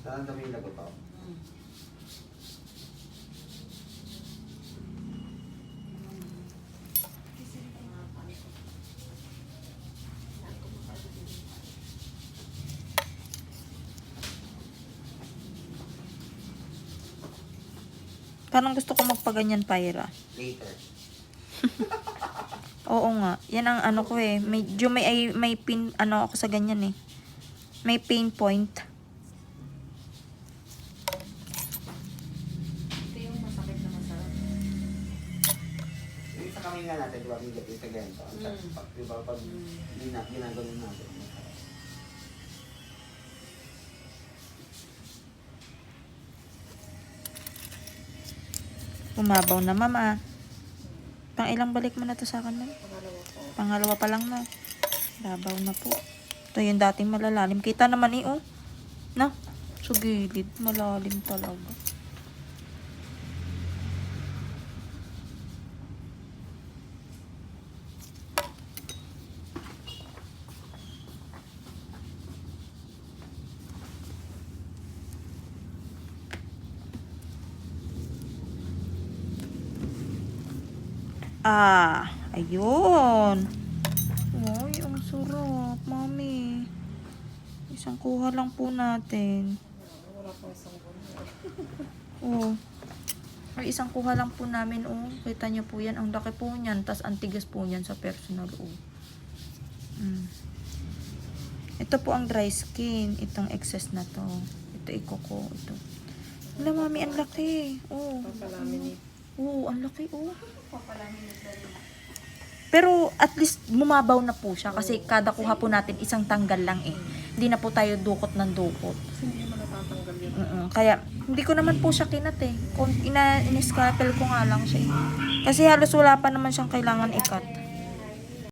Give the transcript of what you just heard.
Nararamdaman yung lagot ako. Parang gusto ko magpaganyan, Pyra. Later. Oo nga. Yan ang ano ko eh. Medyo may pin, ano ako sa ganyan eh. May pain point. Ito yung masakit na masarap. Yung sa kamay nga natin, di ba, bigat yung sa ganito. Di ba, pag ginagano natin. Umabaw na, mama. Pang ilang balik mo na to sa akin, ma'am? Pangalawa po. Pangalawa pa lang na. Babaw na po. Ito yung dating malalalim. Kita naman eh, oh. Na, sa gilid. Malalim talaga. Ah, ayun. Uy, ang sarap, mami. Isang kuha lang po natin. Wala po isang buwan. Oh. Ay, isang kuha lang po namin, oh. Kita niyo po yan. Ang laki po niyan. Tas ang tigas po niyan sa personal, oh. Ito po ang dry skin. Itong excess na to. Ito, ikoko. Ito. Wala, mami, ang laki. Oh. Papalaminate. Oh, ang laki, oh. Papalaminate na rin. Pero at least bumabaw na po siya kasi kada kuha po natin isang tanggal lang eh. Hindi na po tayo dukot ng dukot. Kasi hindi naman natatanggal yun. Kaya hindi ko naman po siya kinat eh. Kung ina-scalpel ko nga lang siya eh. Kasi halos wala pa naman siyang kailangan ikat.